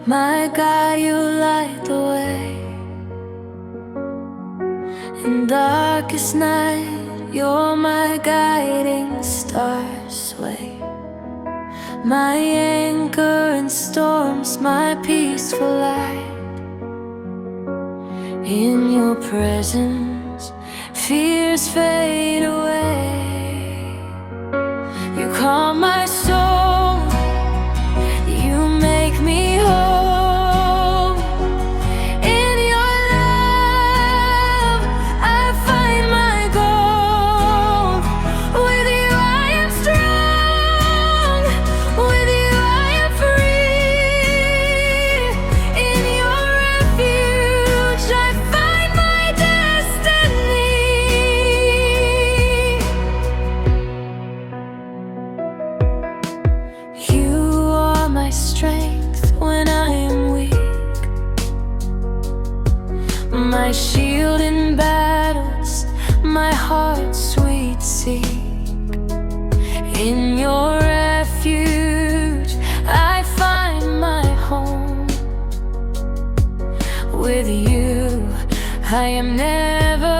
My God, you light the way. In darkest night, you're my guiding star. Sway my anchor in storms, my peaceful light. In your presence, fears fade away. You calm my soul, you make me whole. In your love, I find my gold. With you I am strong, with you I am free. In your refuge I find my destiny. You are my strength when I am weak, my shield in battles, my heart's sweet seek. In your refuge I find my home. With you I am never